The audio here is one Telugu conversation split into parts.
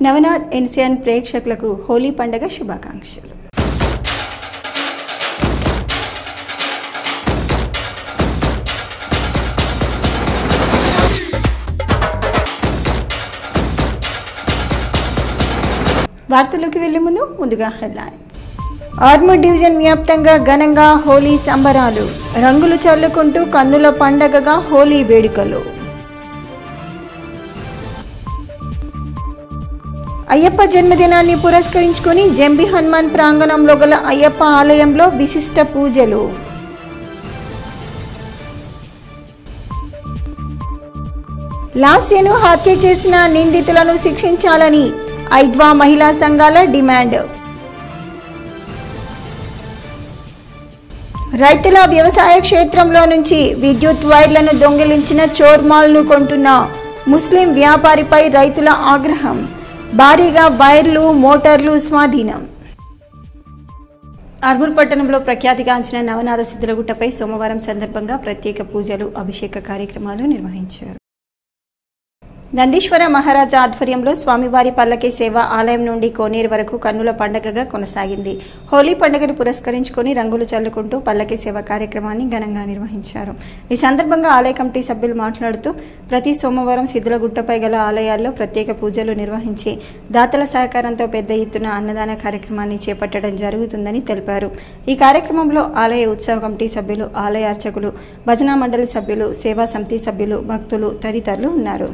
నవనాథ్ ఎన్సిఎన్ ప్రేక్షకులకు హోలీ పండుగ శుభాకాంక్షలు. వార్తల్లోకి వెళ్లే ముందుగా హెడ్లైన్స్. ఆర్మూర్ డివిజన్ వ్యాప్తంగా ఘనంగా హోలీ సంబరాలు. రంగులు చల్లుకుంటూ కన్నుల పండగగా హోలీ వేడుకలు. అయ్యప్ప జన్మదినాన్ని పురస్కరించుకుని జంబి హనుమాన్ ప్రాంగణంలో గల అయ్యప్ప ఆలయంలో విశిష్ట పూజలు. లాస్యను హత్య చేసిన నిందితులను శిక్షించాలని ఐద్వా మహిళా సంఘాల డిమాండ్. రైతుల వ్యవసాయ క్షేత్రంలో నుంచి విద్యుత్ వైర్లను దొంగిలించిన చోర్మాల్ను కొంటున్న ముస్లిం వ్యాపారిపై రైతుల ఆగ్రహం. భారీగా వైర్లు మోటార్లు స్వాధీనం. ఆర్మూర్ పట్టణంలో ప్రఖ్యాతిగాంచిన నవనాథ సిద్ధలగుట్టపై సోమవారం సందర్భంగా ప్రత్యేక పూజలు అభిషేక కార్యక్రమాలు నిర్వహించారు. నందీశ్వర మహారాజా ఆధ్వర్యంలో స్వామివారి పల్లకి సేవ ఆలయం నుండి కోనేరు వరకు కన్నుల పండుగగా కొనసాగింది. హోలీ పండుగను పురస్కరించుకుని రంగులు చల్లుకుంటూ పల్లకి సేవ కార్యక్రమాన్ని ఘనంగా నిర్వహించారు. ఈ సందర్భంగా ఆలయ కమిటీ సభ్యులు మాట్లాడుతూ ప్రతి సోమవారం సిద్ధలగుట్టపై గల ఆలయాల్లో ప్రత్యేక పూజలు నిర్వహించి దాతల సహకారంతో పెద్ద ఎత్తున అన్నదాన కార్యక్రమాన్ని చేపట్టడం జరుగుతుందని తెలిపారు. ఈ కార్యక్రమంలో ఆలయ ఉత్సవ కమిటీ సభ్యులు, ఆలయ అర్చకులు, భజనా మండలి సభ్యులు, సేవా సమితి సభ్యులు, భక్తులు తదితరులు ఉన్నారు.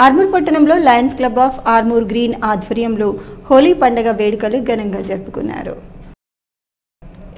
ఆర్మూర్ పట్టణంలో Lions club of Armoor green ఆధ్వర్యంలో హోలీ పండుగ వేడుకలు ఘనంగా జరుపుకున్నారు.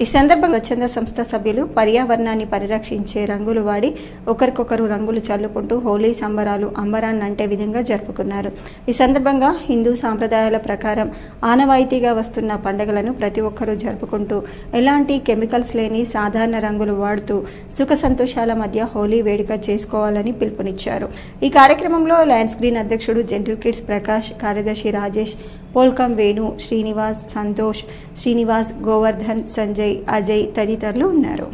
ఈ సందర్భంగా స్వచ్ఛంద సంస్థ సభ్యులు పర్యావరణాన్ని పరిరక్షించే రంగులు వాడి ఒకరికొకరు రంగులు చల్లుకుంటూ హోలీ సంబరాలు అంబరాన్నంటే విధంగా జరుపుకున్నారు. ఈ సందర్భంగా హిందూ సాంప్రదాయాల ప్రకారం ఆనవాయితీగా వస్తున్న పండుగలను ప్రతి ఒక్కరూ జరుపుకుంటూ ఎలాంటి కెమికల్స్ లేని సాధారణ రంగులు వాడుతూ సుఖ సంతోషాల మధ్య హోలీ వేడుక చేసుకోవాలని పిలుపునిచ్చారు. ఈ కార్యక్రమంలో లయన్స్ గ్రీన్ అధ్యక్షుడు జెంటిల్ కిడ్స్ ప్రకాష్, కార్యదర్శి రాజేష్, పోల్కం వేణు, శ్రీనివాస్, సంతోష్, శ్రీనివాస్, గోవర్ధన్, సంజయ్, అజయ్ తదితరులు ఉన్నారు.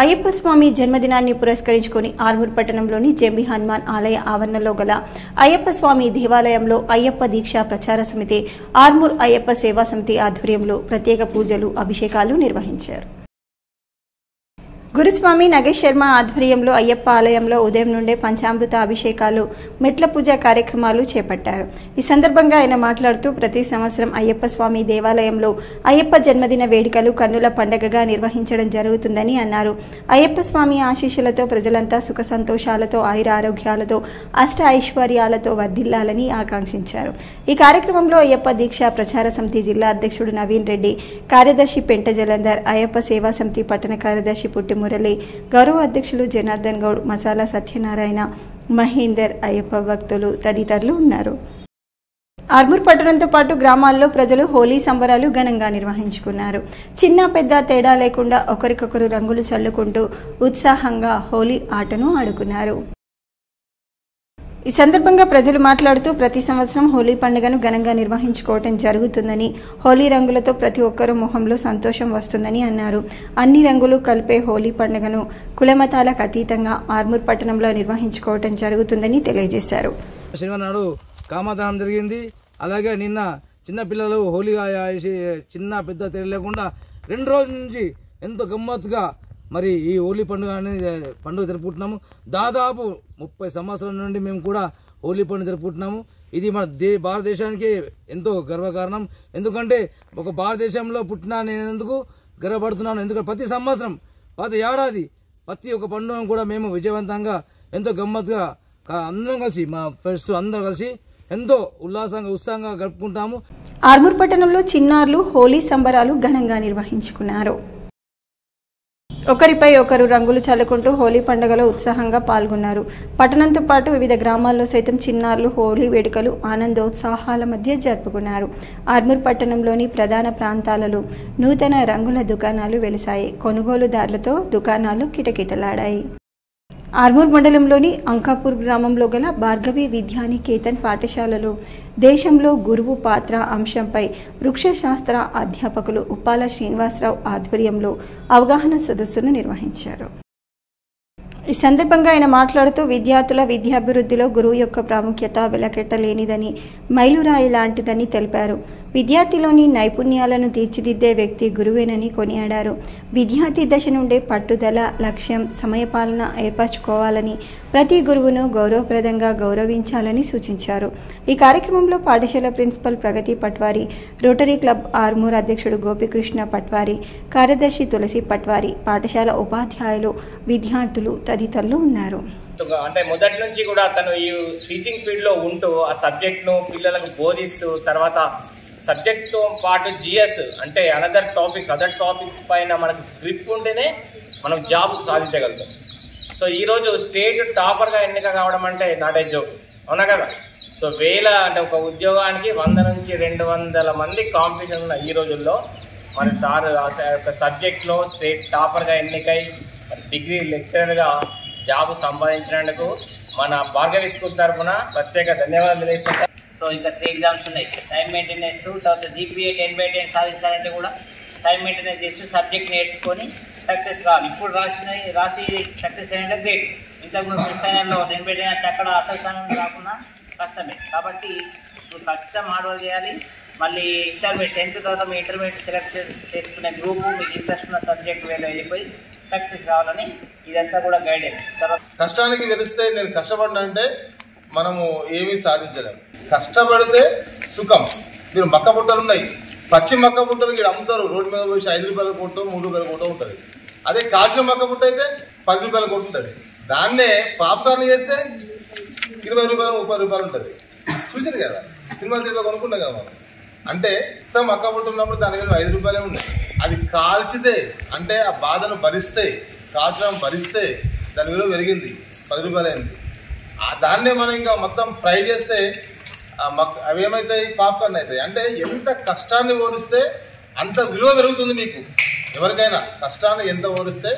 అయ్యప్ప స్వామి జన్మదినాన్ని పురస్కరించుకుని ఆర్మూర్ పట్టణంలోని జంబి హనుమాన్ ఆలయ ఆవరణలో గల అయ్యప్ప స్వామి దేవాలయంలో అయ్యప్ప దీక్ష ప్రచార సమితి, ఆర్మూర్ అయ్యప్ప సేవా సమితి ఆధ్వర్యంలో ప్రత్యేక పూజలు, అభిషేకాలు నిర్వహించారు. గురుస్వామి నగేష్ శర్మ ఆధ్వర్యంలో అయ్యప్ప ఆలయంలో ఉదయం నుండే పంచామృత అభిషేకాలు, మెట్ల పూజ కార్యక్రమాలు చేపట్టారు. ఈ సందర్భంగా ఆయన మాట్లాడుతూ ప్రతి సంవత్సరం అయ్యప్ప స్వామి దేవాలయంలో అయ్యప్ప జన్మదిన వేడుకలు కన్నుల పండగగా నిర్వహించడం జరుగుతుందని అన్నారు. అయ్యప్ప స్వామి ఆశీస్సులతో ప్రజలంతా సుఖ సంతోషాలతో, ఆయుర ఆరోగ్యాలతో, అష్ట ఐశ్వర్యాలతో వర్ధిల్లాలని ఆకాంక్షించారు. ఈ కార్యక్రమంలో అయ్యప్ప దీక్ష ప్రచార సమితి జిల్లా అధ్యక్షుడు నవీన్ రెడ్డి, కార్యదర్శి పెంట జలంధర్, అయ్యప్ప సేవా సమితి పట్టణ కార్యదర్శి పుట్టి మురళి, గౌరవ అధ్యక్షులు జనార్దన్ గౌడ్, మసాలా సత్యనారాయణ, మహేందర్, అయ్యప్ప భక్తులు తదితరులు ఉన్నారు. ఆర్మూర్ పట్టణంతో పాటు గ్రామాల్లో ప్రజలు హోలీ సంబరాలు ఘనంగా నిర్వహించుకున్నారు. చిన్న పెద్ద తేడా లేకుండా ఒకరికొకరు రంగులు చల్లుకుంటూ ఉత్సాహంగా హోలీ ఆటను ఆడుకున్నారు. ఈ సందర్భంగా ప్రజలు మాట్లాడుతూ ప్రతి సంవత్సరం హోలీ పండుగను ఘనంగా నిర్వహించుకోవటం జరుగుతుందని, హోలీ రంగులతో ప్రతి ఒక్కరూ మొహంలో సంతోషం వస్తుందని అన్నారు. అన్ని రంగులు కలిపే హోలీ పండుగను కులమతాలకు అతీతంగా ఆర్మూర్ పట్టణంలో నిర్వహించుకోవటం జరుగుతుందని తెలియజేశారు. శనివారం నాడు కామదానం జరిగింది. అలాగే నిన్న చిన్న పిల్లలు హోలీగా చిన్న పెద్ద తేడా లేకుండా 2 రోజుల నుంచి ఎంతో గమ్మత్తుగా మరి ఈ హోలీ పండుగ జరుపుకుంటున్నాము. దాదాపు 30 సంవత్సరాల నుండి మేము కూడా హోలీ పండుగ జరుపుకుంటున్నాము. ఇది మన భారతదేశానికి ఎంతో గర్వకారణం. ఎందుకంటే ఒక భారతదేశంలో పుట్టిన నేను ఎందుకు గర్వపడుతున్నాను, ఎందుకంటే ప్రతి సంవత్సరం, ప్రతి ఏడాది, ప్రతి ఒక్క పండుగను కూడా మేము విజయవంతంగా ఎంతో గమ్మత్తుగా అందరం కలిసి, మా ఫ్రెండ్స్ అందరం కలిసి ఎంతో ఉత్సాహంగా గడుపుకుంటాము. ఆర్మూర్ పట్టణంలో చిన్నారులు హోలీ సంబరాలు ఘనంగా నిర్వహించుకున్నారు. ఒకరిపై ఒకరు రంగులు చల్లుకుంటూ హోలీ పండుగలో ఉత్సాహంగా పాల్గొన్నారు. పట్టణంతో పాటు వివిధ గ్రామాల్లో సైతం చిన్నారులు హోలీ వేడుకలు ఆనందోత్సాహాల మధ్య జరుపుకున్నారు. ఆర్మూర్ పట్టణంలోని ప్రధాన ప్రాంతాలలో నూతన రంగుల దుకాణాలు వెలిశాయి. కొనుగోలుదారులతో దుకాణాలు కిటకిటలాడాయి. ఆర్మూర్ మండలంలోని అంకాపూర్ గ్రామంలో గల భార్గవి విద్యానికేతన్ పాఠశాలలో దేశంలో గురువు పాత్ర అంశంపై వృక్షశాస్త్ర అధ్యాపకులు ఉప్పాల శ్రీనివాసరావు ఆధ్వర్యంలో అవగాహన సదస్సును నిర్వహించారు. ఈ సందర్భంగా ఆయన మాట్లాడుతూ విద్యార్థుల విద్యాభివృద్ధిలో గురువు యొక్క ప్రాముఖ్యత వెలకెట్టలేనిదని, మైలురాయి లాంటిదని తెలిపారు. విద్యార్థిలోని నైపుణ్యాలను తీర్చిదిద్దే వ్యక్తి గురువేనని కొనియాడారు. విద్యార్థి దశ నుండే పట్టుదల, లక్ష్యం, సమయపాలన ఏర్పరచుకోవాలని, ప్రతి గురువును గౌరవప్రదంగా గౌరవించాలని సూచించారు. ఈ కార్యక్రమంలో పాఠశాల ప్రిన్సిపల్ ప్రగతి పట్వారి, రోటరీ క్లబ్ ఆర్మూర్ అధ్యక్షుడు గోపికృష్ణ పట్వారి, కార్యదర్శి తులసి పట్వారి, పాఠశాల ఉపాధ్యాయులు, విద్యార్థులు తదితరులు ఉన్నారు. అంటే మొదటి నుంచి కూడా తను ఈ టీచింగ్ ఫీల్డ్లో ఉంటూ ఆ సబ్జెక్ట్ను పిల్లలకు బోధిస్తూ తర్వాత సబ్జెక్ట్తో పాటు జిఎస్ అంటే అదర్ టాపిక్స్ పైన మనకు గ్రిప్ ఉంటేనే మనం జాబ్స్ సాధించగలుగుతాం. సో ఈరోజు స్టేట్ టాపర్గా ఎన్నిక కావడం అంటే నాట్ ఏ జోక్, అవునా కదా? సో అంటే ఒక ఉద్యోగానికి 100 నుంచి 200 మంది కాంపిటీషన్ ఉన్న ఈ రోజుల్లో మన సార్ ఒక సబ్జెక్ట్లో స్టేట్ టాపర్గా ఎన్నికై డిగ్రీ లెక్చరర్గా జాబ్ సంపాదించినందుకు మన భార్గవి స్కూల్ తరఫున ప్రత్యేక ధన్యవాదాలు తెలియజేస్తున్నాం. సో ఇంకా 3 ఎగ్జామ్స్ ఉన్నాయి. టైం మెయింటెనెన్స్, తర్వాత జీపీఏ 10/10 సాధించాలంటే కూడా టైం మెయింటెనెన్స్ చేస్తూ సబ్జెక్ట్ నేర్చుకొని సక్సెస్ కావాలి. ఇప్పుడు రాసి సక్సెస్ అయినా గ్రేట్. ఇంతకుముందు ఫైనల్లో 10/10 అక్కడ అసలు స్థానం రాకుండా కష్టమే. కాబట్టి ఇప్పుడు ఖచ్చితంగా హార్డ్ చేయాలి. మళ్ళీ ఇంటర్మీడియట్ 10th తర్వాత మీ ఇంటర్మీడియట్ సెలెక్ట్ చేసుకునే గ్రూపు మీకు ఇంట్రెస్ట్ ఉన్న సబ్జెక్ట్ వేలో వెళ్ళిపోయి సక్సెస్ కావాలని ఇదంతా కూడా గైడెన్స్. కష్టానికి వెలిస్తే నేను కష్టపడినా అంటే మనము ఏమీ సాధించలేము. కష్టపడితే సుఖం. మీరు మక్క బుట్టలు ఉన్నాయి, పచ్చి మక్క బుట్టలు ఇక్కడ అమ్ముతారు. రోడ్డు మీద పోయి 5 రూపాయల కొట్టు 3 రూపాయల కొట్టు ఉంటుంది. అదే కాల్చిన మక్క బుట్ట అయితే 10 రూపాయల కొట్టు ఉంటుంది. దాన్నే పాప్కార్న్ చేస్తే 20 రూపాయలు 30 రూపాయలు ఉంటుంది. చూసింది కదా, సినిమా సీట్లో కొనుక్కున్నాం కదా మనం. అంటే మొత్తం మక్క బుట్ట ఉన్నప్పుడు దాని మీద 5 రూపాయలే ఉన్నాయి. అది కాల్చితే అంటే ఆ బాధను భరిస్తే, కాల్చడం భరిస్తే దాని విలువ పెరిగింది, 10 రూపాయలు అయింది. దాన్నే మనం ఇంకా మొత్తం ఫ్రై చేస్తే అవి ఏమవుతాయి, పాప్కార్న్ అవుతాయి. అంటే ఎంత కష్టాన్ని ఓడిస్తే అంత విలువ పెరుగుతుంది. మీకు ఎవరికైనా కష్టాన్ని ఎంత ఓడిస్తే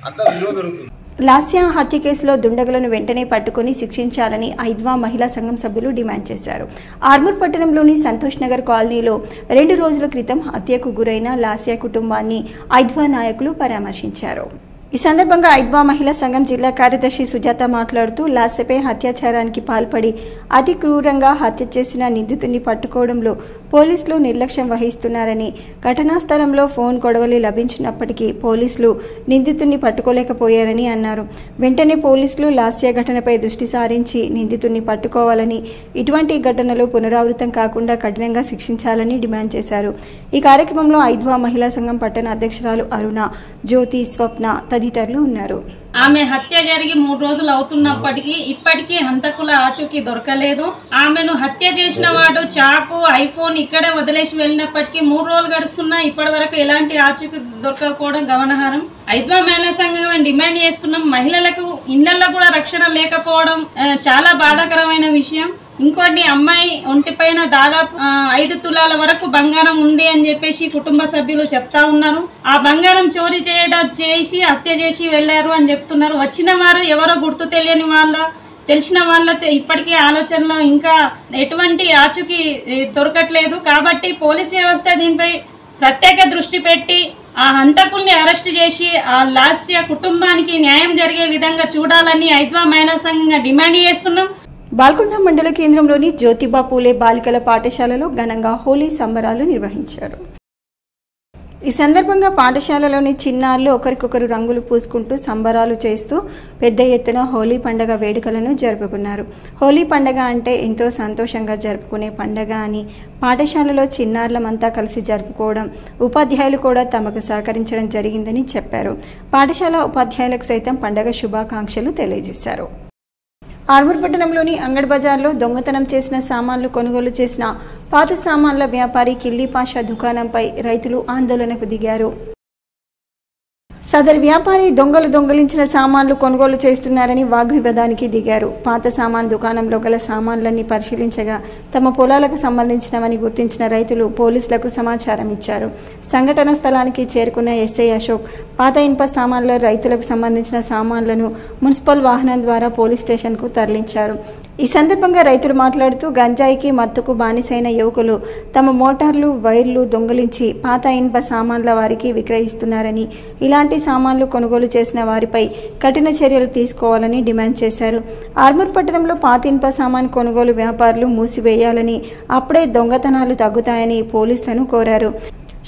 అంత విలువ పెరుగుతుంది. లాస్య హత్య కేసులో దుండగులను వెంటనే పట్టుకుని శిక్షించాలని ఐద్వా మహిళా సంఘం సభ్యులు డిమాండ్ చేశారు. ఆర్మూర్ పట్టణంలోని సంతోష్ నగర్ కాలనీలో 2 రోజుల క్రితం హత్యకు గురైన లాస్య కుటుంబాన్ని ఐద్వా నాయకులు పరామర్శించారు. ఈ సందర్భంగా ఐద్వా మహిళా సంఘం జిల్లా కార్యదర్శి సుజాత మాట్లాడుతూ లాస్యపై అత్యాచారానికి పాల్పడి అతి క్రూరంగా హత్య చేసిన నిందితుడిని పట్టుకోవడంలో పోలీసులు నిర్లక్ష్యం వహిస్తున్నారని, ఘటనా స్థలంలో ఫోన్ కొడవలి లభించినప్పటికీ పోలీసులు నిందితుడిని పట్టుకోలేకపోయారని అన్నారు. వెంటనే పోలీసులు లాస్య ఘటనపై దృష్టి సారించి నిందితుడిని పట్టుకోవాలని, ఇటువంటి ఘటనలు పునరావృతం కాకుండా కఠినంగా శిక్షించాలని డిమాండ్ చేశారు. ఈ కార్యక్రమంలో ఐద్వా మహిళా సంఘం పట్టణ అధ్యక్షురాలు అరుణ, జ్యోతి, స్వప్న తదితరులు ఉన్నారు. ఆమె హత్య జరిగి 3 రోజులు అవుతున్నప్పటికీ ఇప్పటికీ హంతకుల ఆచూకీ దొరకలేదు. ఆమెను హత్య చేసిన వాడు చాకు, ఐఫోన్ ఇక్కడే వదిలేసి వెళ్ళినప్పటికీ 3 రోజులు గడుస్తున్నా ఇప్పటి వరకు ఎలాంటి ఆచూకీ దొరకకపోవడం గమనార్హం. ఐద్వా మహిళా సంఘం డిమాండ్ చేస్తున్నాం. మహిళలకు ఇళ్లలో కూడా రక్షణ లేకపోవడం చాలా బాధాకరమైన విషయం. ఇంకోటి, అమ్మాయి ఒంటిపైన దాదాపు 5 తులాల వరకు బంగారం ఉంది అని చెప్పేసి కుటుంబ సభ్యులు చెప్తా ఉన్నారు. ఆ బంగారం చోరీ చేసి హత్య చేసి వెళ్లారు అని చెప్తున్నారు. వచ్చిన వారు ఎవరో గుర్తు తెలియని తెలిసిన వాళ్ళ ఇప్పటికీ ఆలోచనలో ఇంకా ఎటువంటి ఆచూకీ దొరకట్లేదు. కాబట్టి పోలీస్ వ్యవస్థ దీనిపై ప్రత్యేక దృష్టి పెట్టి ఆ హంతకుల్ని అరెస్ట్ చేసి ఆ లాస్య కుటుంబానికి న్యాయం జరిగే విధంగా చూడాలని ఐద్వా మహిళా సంఘంగా డిమాండ్ చేస్తున్నాం. బాల్కొండ మండల కేంద్రంలోని జ్యోతిబా పూలే బాలికల పాఠశాలలో ఘనంగా హోలీ సంబరాలు నిర్వహించారు. ఈ సందర్భంగా పాఠశాలలోని చిన్నారులు ఒకరికొకరు రంగులు పూసుకుంటూ సంబరాలు చేస్తూ పెద్ద ఎత్తున హోలీ పండుగ వేడుకలను జరుపుకున్నారు. హోలీ పండుగ అంటే ఎంతో సంతోషంగా జరుపుకునే పండుగ అని, పాఠశాలలో చిన్నారులమంతా కలిసి జరుపుకోవడం, ఉపాధ్యాయులు కూడా తమకు సహకరించడం జరిగిందని చెప్పారు. పాఠశాల ఉపాధ్యాయులకు సైతం పండుగ శుభాకాంక్షలు తెలియజేశారు. ఆర్మూర్ పట్టణంలోని అంగడి బజార్లో దొంగతనం చేసిన సామాన్లు కొనుగోలు చేసిన పాత సామాన్ల వ్యాపారి కిల్లీ పాషా దుకాణంపై రైతులు ఆందోళనకు దిగారు. సదరు వ్యాపారి దొంగలు దొంగిలించిన సామాన్లు కొనుగోలు చేస్తున్నారని వాగ్వివాదానికి దిగారు. పాత సామాన్ దుకాణంలో గల సామాన్లన్నీ పరిశీలించగా తమ పొలాలకు సంబంధించినవని గుర్తించిన రైతులు పోలీసులకు సమాచారం ఇచ్చారు. సంఘటన స్థలానికి చేరుకున్న ఎస్ఐ అశోక్ పాత ఇనుప సామాన్ల రైతులకు సంబంధించిన సామాన్లను మున్సిపల్ వాహనం ద్వారా పోలీస్ స్టేషన్కు తరలించారు. ఈ సందర్భంగా రైతులు మాట్లాడుతూ గంజాయికి మత్తుకు బానిసైన యువకులు తమ మోటార్లు వైర్లు దొంగిలించి పాత ఇనుప సామాన్ల వారికి విక్రయిస్తున్నారని, ఇలాంటి సామాన్లు కొనుగోలు చేసిన వారిపై కఠిన చర్యలు తీసుకోవాలని డిమాండ్ చేశారు. ఆర్మూర్ పట్టణంలో పాత ఇనుప సామాన్ కొనుగోలు వ్యాపారులు మూసివేయాలని, అప్పుడే దొంగతనాలు తగ్గుతాయని పోలీసులను కోరారు.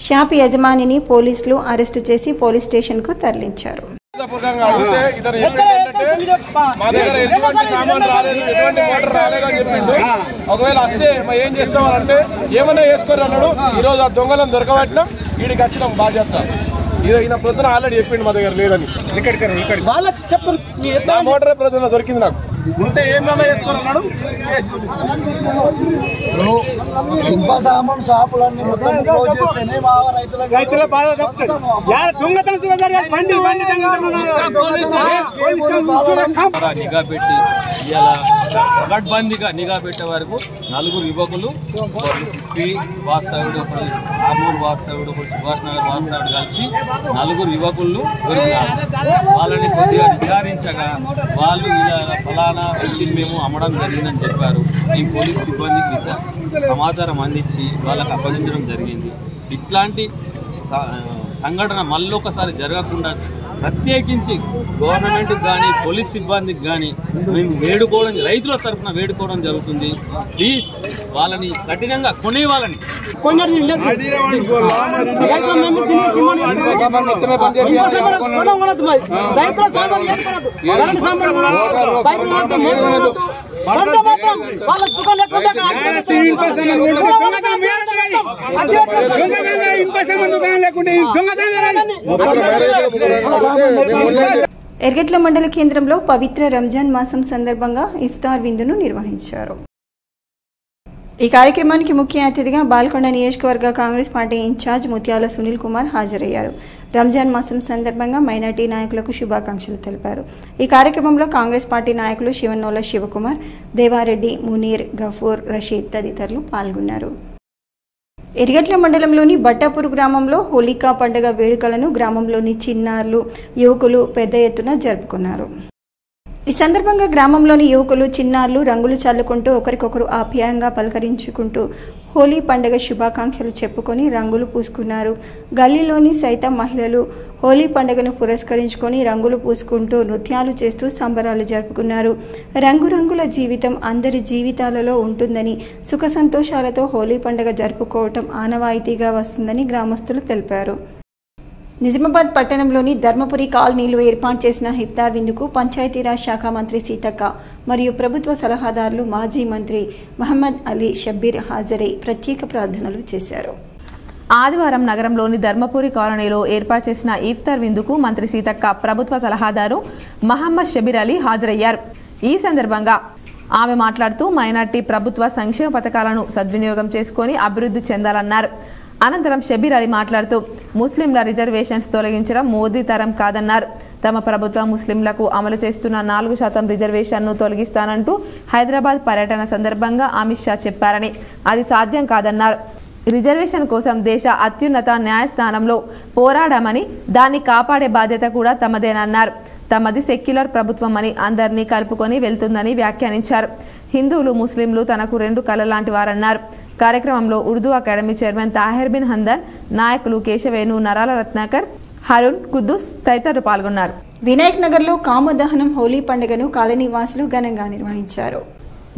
షాప్ యజమానిని పోలీసులు అరెస్టు చేసి పోలీస్ స్టేషన్కు తరలించారు. ఒకవేళ వస్తే ఏం చేసుకోవాలంటే ఏమన్నా వేసుకోరు అన్నాడు. ఈరోజు ఆ దొంగలను దొరకబట్టినాం, వీడికి వచ్చినాం బాధ్యత. ఈయన ప్రొద్దున ఆల్రెడీ చెప్పిండు మా దగ్గర లేదని. నా మోటార్ ప్రొద్దున దొరికింది నాకు. ఉంటే ఏమన్నా వేసుకోరు అన్నాడు. షాపులన్నీ మొత్తం క్లోజ్ చేస్తేనే మా రైతుల బాధ నిఘా పెట్టి ఇలా పగడ్బందీగా నిఘా పెట్టే వరకు 4 యువకులు వాస్తవుడు, ఆర్మూర్ వాస్తవుడు, సుభాష్ నగర్ వాస్తవుడు కలిసి 4 యువకులను దొరికినారు. వాళ్ళని కొద్దిగా విచారించగా వాళ్ళు ఇలా ఫలానా వ్యక్తిని మేము అమ్మడం జరిగిందని చెప్పారు. ఈ పోలీస్ సిబ్బందికి సమాచారం అందించి వాళ్ళకి అప్పగించడం జరిగింది. ఇట్లాంటి సంఘటన మళ్ళొకసారి జరగకుండా ప్రత్యేకించి గవర్నమెంట్కి కానీ పోలీస్ సిబ్బందికి కానీ మేము వేడుకోవడం, రైతుల తరఫున వేడుకోవడం జరుగుతుంది. ప్లీజ్ వాళ్ళని కఠినంగా కొనేవాళ్ళని ఎర్గట్ల మండల కేంద్రంలో పవిత్ర రంజాన్ మాసం సందర్భంగా ఇఫ్తార్ విందును నిర్వహించారు. ఈ కార్యక్రమానికి ముఖ్య అతిథిగా బాల్కొండ నియోజకవర్గ కాంగ్రెస్ పార్టీ ఇన్ఛార్జ్ ముత్యాల సునీల్ కుమార్ హాజరయ్యారు. రంజాన్ మాసం సందర్భంగా మైనార్టీ నాయకులకు శుభాకాంక్షలు తెలిపారు. ఈ కార్యక్రమంలో కాంగ్రెస్ పార్టీ నాయకులు శివన్నోల శివకుమార్, దేవారెడ్డి, మునీర్, గఫూర్, రషీద్ తదితరులు పాల్గొన్నారు. ఎర్గట్ల మండలంలోని బట్టాపూర్ గ్రామంలో హోలికా పండుగ వేడుకలను గ్రామంలోని చిన్నారులు, యువకులు పెద్ద ఎత్తున జరుపుకున్నారు. ఈ సందర్భంగా గ్రామంలోని యువకులు, చిన్నారులు రంగులు చల్లుకుంటూ ఒకరికొకరు ఆప్యాయంగా పలకరించుకుంటూ హోలీ పండుగ శుభాకాంక్షలు చెప్పుకొని రంగులు పూసుకున్నారు. గల్లీలోని సైతం మహిళలు హోలీ పండుగను పురస్కరించుకొని రంగులు పూసుకుంటూ నృత్యాలు చేస్తూ సంబరాలు జరుపుకున్నారు. రంగురంగుల జీవితం అందరి జీవితాలలో ఉంటుందని, సుఖ సంతోషాలతో హోలీ పండుగ జరుపుకోవటం ఆనవాయితీగా వస్తుందని గ్రామస్తులు తెలిపారు. నిజామాబాద్ పట్టణంలోని ధర్మపురి కాలనీలో ఏర్పాటు చేసిన ఇఫ్తార్ విందుకు పంచాయతీరాజ్ శాఖ మంత్రి సీతక్క మరియు ప్రభుత్వ సలహాదారులు మాజీ మంత్రి మహమ్మద్ అలీ షబ్బీర్ హాజరై ప్రత్యేక ప్రార్థనలు చేశారు. ఆదివారం నగరంలోని ధర్మపురి కాలనీలో ఏర్పాటు చేసిన ఇఫ్తార్ విందుకు మంత్రి సీతక్క, ప్రభుత్వ సలహాదారు మహమ్మద్ షబ్బీర్ అలీ హాజరయ్యారు. ఈ సందర్భంగా ఆమె మాట్లాడుతూ మైనార్టీ ప్రభుత్వ సంక్షేమ పథకాలను సద్వినియోగం చేసుకొని అభివృద్ధి చెందాలన్నారు. అనంతరం షబ్బీర్ అలీ మాట్లాడుతూ ముస్లింల రిజర్వేషన్స్ తొలగించడం మోదీ తరం కాదన్నారు. తమ ప్రభుత్వం ముస్లింలకు అమలు చేస్తున్న 4% రిజర్వేషన్ను తొలగిస్తానంటూ హైదరాబాద్ పర్యటన సందర్భంగా అమిత్ షా చెప్పారని, అది సాధ్యం కాదన్నారు. రిజర్వేషన్ కోసం దేశ అత్యున్నత న్యాయస్థానంలో పోరాడామని, దాన్ని కాపాడే బాధ్యత కూడా తమదేనన్నారు. తమది సెక్యులర్ ప్రభుత్వం అని అందరినీ కలుపుకొని వెళ్తుందని వ్యాఖ్యానించారు. హిందువులు, ముస్లింలు తనకు 2 కళ్ళ లాంటి వారన్నారు. కార్యక్రమంలో ఉర్దూ అకాడమీ చైర్మన్ తాహిర్ బిన్ హందన్, నాయకులు కేశవేణు, నరాల రత్నాకర్, హరుణ్, కుద్దూస్ తదితరులు పాల్గొన్నారు. వినాయక్ నగర్లో కామదహనం హోలీ పండుగను కాలనీవాసులు ఘనంగా నిర్వహించారు.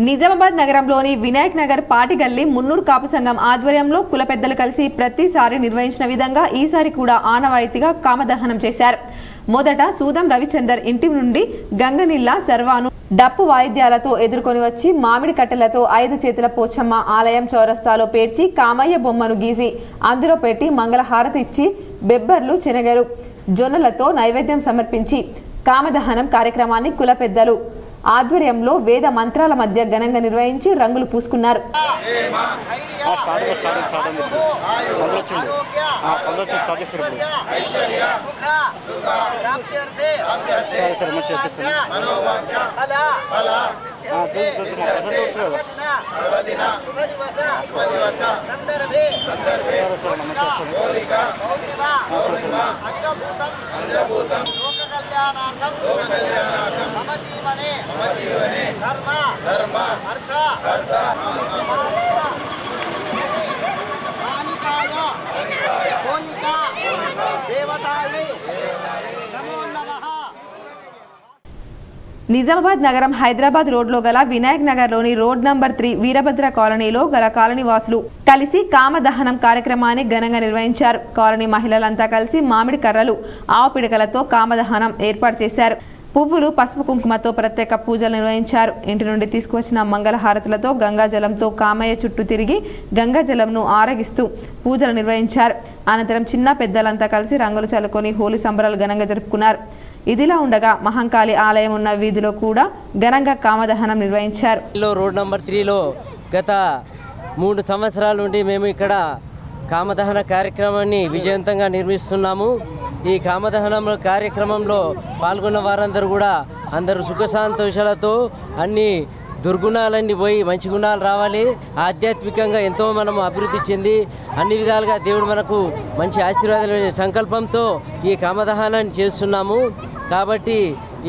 నిజామాబాద్ నగరంలోని వినాయక్ నగర్ పాటిగల్లి మున్నూరు కాపు సంఘం ఆధ్వర్యంలో కుల పెద్దలు కలిసి ప్రతిసారి నిర్వహించిన విధంగా ఈసారి కూడా ఆనవాయితీగా కామదహనం చేశారు. మొదట సూదం రవిచందర్ ఇంటి నుండి గంగనిల్ల సర్వాను డప్పు వాయిద్యాలతో ఎదుర్కొని వచ్చి మామిడి కట్టెలతో 5 చేతుల పోచమ్మ ఆలయం చౌరస్తాలో పేర్చి కామయ్య బొమ్మను గీసి అందులో పెట్టి మంగళహారతి ఇచ్చి బెబ్బర్లు, శనగలు, జొన్నలతో నైవేద్యం సమర్పించి కామదహనం కార్యక్రమాన్ని కుల పెద్దలు ఆధ్వర్యంలో వేద మంత్రాల మధ్య ఘనంగా నిర్వహించి రంగులు పూసుకున్నారు. నిజామాబాద్ నగరం హైదరాబాద్ రోడ్లో గల వినాయక్ నగర్లోని రోడ్ నంబర్ 3 వీరభద్ర కాలనీలో గల కాలనీ వాసులు కలిసి కామదహనం కార్యక్రమాన్ని ఘనంగా నిర్వహించారు. కాలనీ మహిళలంతా కలిసి మామిడి కర్రలు, ఆవు పిడకలతో కామదహనం ఏర్పాటు చేశారు. పువ్వులు, పసుపు, కుంకుమతో ప్రత్యేక పూజలు నిర్వహించారు. ఇంటి నుండి తీసుకువచ్చిన మంగళహారతులతో గంగాజలంతో కామయ్య చుట్టూ తిరిగి గంగాజలంను ఆరగిస్తూ పూజలు నిర్వహించారు. అనంతరం చిన్న పెద్దలంతా కలిసి రంగులు చల్లుకొని హోలీ సంబరాలు ఘనంగా జరుపుకున్నారు. ఇదిలా ఉండగా మహంకాళి ఆలయం ఉన్న వీధిలో కూడా ఘనంగా కామదహనం నిర్వహించారు. రోడ్ నంబర్ 3లో గత 3 సంవత్సరాల నుండి మేము ఇక్కడ కామదహన కార్యక్రమాన్ని విజయవంతంగా నిర్వహిస్తున్నాము. ఈ కామదహనం కార్యక్రమంలో పాల్గొన్న వారందరూ కూడా అందరూ సుఖ సంతోషాలతో అన్ని దుర్గుణాలన్నీ పోయి మంచి గుణాలు రావాలి, ఆధ్యాత్మికంగా ఎంతో మనము అభివృద్ధి చెంది అన్ని విధాలుగా దేవుడు మనకు మంచి ఆశీర్వాదాలు సంకల్పంతో ఈ కామదహనాన్ని చేస్తున్నాము. కాబట్టి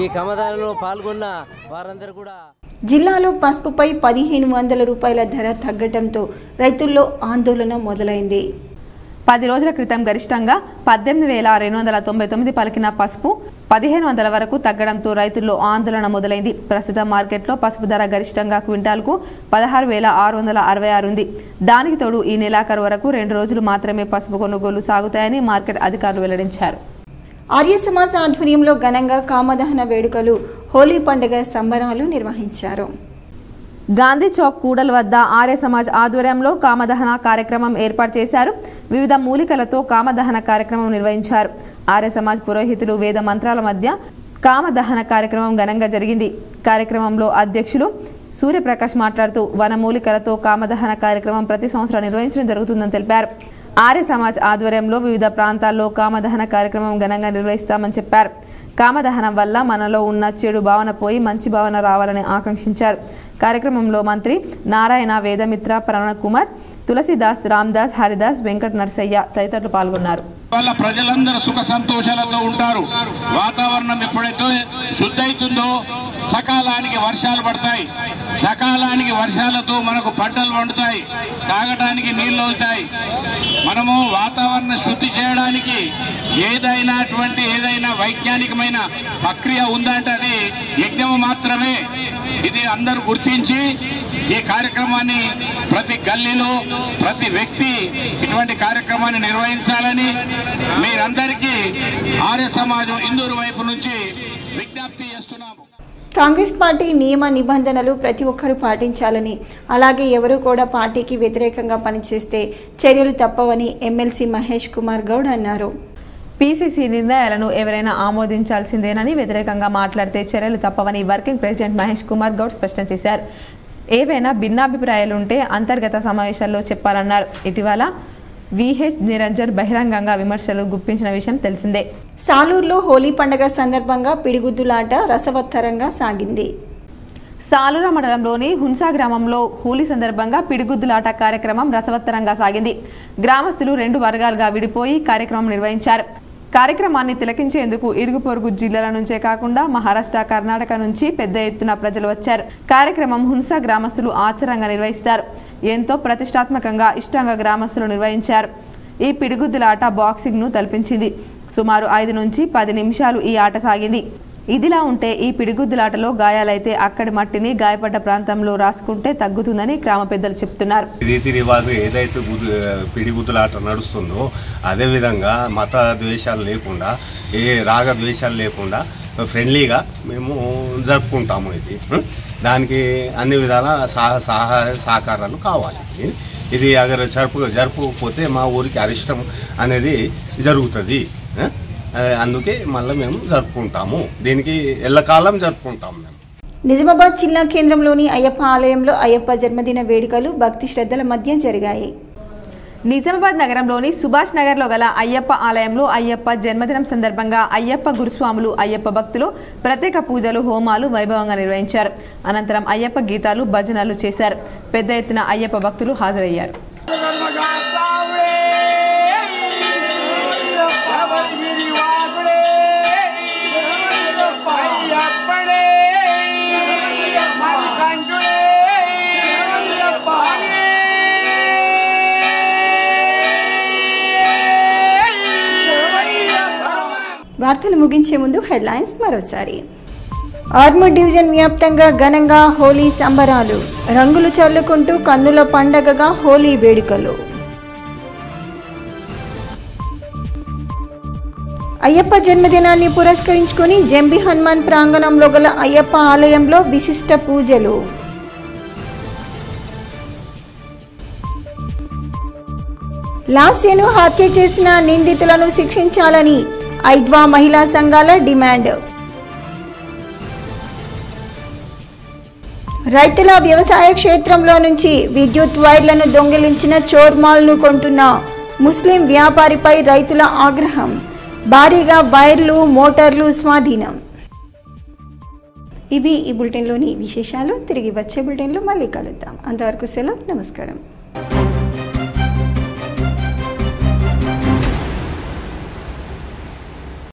ఈ కామదహనంలో పాల్గొన్న వారందరూ కూడా జిల్లాలో పసుపుపై 1500 రూపాయల ధర తగ్గడంతో రైతుల్లో ఆందోళన మొదలైంది. 10 రోజుల క్రితం గరిష్టంగా 18,299 పలికిన పసుపు 1500 వరకు తగ్గడంతో రైతుల్లో ఆందోళన మొదలైంది. ప్రస్తుతం మార్కెట్లో పసుపు ధర గరిష్టంగా క్వింటాల్కు 16,666 ఉంది. దానికి తోడు ఈ నెలాఖరు వరకు 2 రోజులు మాత్రమే పసుపు కొనుగోలు సాగుతాయని మార్కెట్ అధికారులు వెల్లడించారు. ఆర్య సమాజ్ ఆధ్వర్యంలో ఘనంగా కామదహన వేడుకలు, హోలీ పండుగ సంబరాలు నిర్వహించారు. గాంధీ చౌక్ కూడల వద్ద ఆర్య సమాజ్ ఆధ్వర్యంలో కామదహన కార్యక్రమం ఏర్పాటు చేశారు. వివిధ మూలికలతో కామదహన కార్యక్రమం నిర్వహించారు. ఆర్య సమాజ్ పురోహితులు వేద మంత్రాల మధ్య కామదహన కార్యక్రమం ఘనంగా జరిగింది. కార్యక్రమంలో అధ్యక్షులు సూర్యప్రకాష్ మాట్లాడుతూ వనమూలికలతో కామదహన కార్యక్రమం ప్రతి సంవత్సరం నిర్వహించడం జరుగుతుందని తెలిపారు. ఆర్య సమాజ్ ఆధ్వర్యంలో వివిధ ప్రాంతాల్లో కామదహన కార్యక్రమం ఘనంగా నిర్వహిస్తామని చెప్పారు. కామదహనం వల్ల మనలో ఉన్న చెడు భావన పోయి మంచి భావన రావాలని ఆకాంక్షించారు. కార్యక్రమంలో మంత్రి నారాయణ, వేదమిత్ర, ప్రణవ్ కుమార్, తులసిదాస్, రామ్దాస్, హరిదాస్, వెంకట నరసయ్య తదితరులు పాల్గొన్నారు. వాళ్ళ ప్రజలందరూ సుఖ సంతోషాలతో ఉంటారు. వాతావరణం ఎప్పుడైతే శుద్ధైతుందో సకాలానికి వర్షాలు పడతాయి. సకాలానికి వర్షాలతో మనకు పంటలు పండుతాయి, తాగడానికి నీళ్ళు అవుతాయి. మనము వాతావరణ శుద్ధి చేయడానికి ఏదైనా వైజ్ఞానికమైన ప్రక్రియ ఉందంటే అది యజ్ఞము మాత్రమే. ఇది అందరూ గుర్తించి ఈ కార్యక్రమాన్ని ప్రతి గల్లీలో ప్రతి వ్యక్తి ఇటువంటి కార్యక్రమాన్ని నిర్వహించాలని మీరందరికీ ఆర్య సమాజం ఇందూరు వైపు నుంచి విజ్ఞప్తి చేస్తున్నాము. కాంగ్రెస్ పార్టీ నియమ నిబంధనలు ప్రతి ఒక్కరూ పాటించాలని, అలాగే ఎవరూ కూడా పార్టీకి వ్యతిరేకంగా పనిచేస్తే చర్యలు తప్పవని ఎమ్మెల్సీ మహేష్ కుమార్ గౌడ్ అన్నారు. పీసీసీ నిర్ణయాలను ఎవరైనా ఆమోదించాల్సిందేనని, వ్యతిరేకంగా మాట్లాడితే చర్యలు తప్పవని వర్కింగ్ ప్రెసిడెంట్ మహేష్ కుమార్ గౌడ్ స్పష్టం చేశారు. ఏవైనా భిన్నాభిప్రాయాలుంటే అంతర్గత సమావేశాల్లో చెప్పాలన్నారు. ఇటీవల విహెచ్ నిరంజన్ బహిరంగంగా విమర్శలు గుప్పించిన విషయం తెలిసిందే. సాలూరులో హోలీ పండుగ సందర్భంగా పిడిగుద్దులాట రసవత్తరంగా సాగింది. సాలూరు మండలంలోని హున్సా గ్రామంలో హోలీ సందర్భంగా పిడిగుద్దులాట కార్యక్రమం రసవత్తరంగా సాగింది. గ్రామస్తులు 2 వర్గాలుగా విడిపోయి కార్యక్రమం నిర్వహించారు. కార్యక్రమాన్ని తిలకించేందుకు ఇరుగు పొరుగు జిల్లాల నుంచే కాకుండా మహారాష్ట్ర, కర్ణాటక నుంచి పెద్ద ఎత్తున ప్రజలు వచ్చారు. కార్యక్రమం హున్సా గ్రామస్తులు ఆచరణగా నిర్వహిస్తారు. ఎంతో ప్రతిష్టాత్మకంగా ఇష్టంగా గ్రామస్తులు నిర్వహించారు. ఈ పిడిగుద్దులాట బాక్సింగ్ ను తలపించింది. సుమారు 5 నుంచి 10 నిమిషాలు ఈ ఆట సాగింది. ఇదిలా ఉంటే ఈ పిడిగుద్దులాటలో గాయాలైతే అక్కడి మట్టిని గాయపడ్డ ప్రాంతంలో రాసుకుంటే తగ్గుతుందని గ్రామ పెద్దలు చెప్తున్నారు. రీతి రివాజు ఏదైతే పిడిగుద్దులాట నడుస్తుందో అదేవిధంగా మత ద్వేషాలు లేకుండా, ఏ రాగ ద్వేషాలు లేకుండా ఫ్రెండ్లీగా మేము జరుపుకుంటాము. ఇది దానికి అన్ని విధాల సహాయ సహకారాలు కావాలి. ఇది అగర్ జరుపుకోకపోతే మా ఊరికి అరిష్టం అనేది జరుగుతుంది. అందుకే మళ్ళీ మేము జరుపుకుంటాము. దీనికి ఎల్లకాలం జరుపుకుంటాము. మేము నిజామాబాద్ జిల్లా కేంద్రంలోని అయ్యప్ప ఆలయంలో అయ్యప్ప జన్మదిన వేడుకలు భక్తి శ్రద్ధల మధ్య జరిగాయి. నిజామాబాద్ నగరంలోని సుభాష్ నగర్లో గల అయ్యప్ప ఆలయంలో అయ్యప్ప జన్మదినం సందర్భంగా అయ్యప్ప గురుస్వాములు అయ్యప్ప భక్తులు ప్రత్యేక పూజలు హోమాలు వైభవంగా నిర్వహించారు. అనంతరం అయ్యప్ప గీతాలు భజనలు చేశారు. పెద్ద ఎత్తున అయ్యప్ప భక్తులు హాజరయ్యారు. వార్తలు ముగించే ముందు హెడ్లైన్స్ మరోసారి. ఆర్మూర్ డివిజన్ వ్యాప్తంగా ఘనంగా హోలీ సంబరాలు. రంగులు చల్లుకుంటూ కన్నుల పండగగా హోలీ వేడుకలు. అయ్యప్ప జన్మదినాన్ని పురస్కరించుకుని జంబి హనుమాన్ ప్రాంగణంలో గల అయ్యప్ప ఆలయంలో విశిష్ట పూజలు. లాస్యను హత్య చేసిన నిందితులను శిక్షించాలని ఐద్వా మహిళా సంఘాల డిమాండ్. రైతుల వ్యవసాయ క్షేత్రంలో నుంచి విద్యుత్ వైర్లను దొంగిలించిన చోర్మాల్ను కొంటున్న ముస్లిం వ్యాపారిపై రైతుల ఆగ్రహం. భారీగా వైర్లు మోటార్లు స్వాధీనం. ఇవి ఈ బులెటిన్లోని విశేషాలు. తిరిగి వచ్చే బులెటిన్లో మళ్ళీ కలుద్దాం. అంతవరకు సెలవు. నమస్కారం.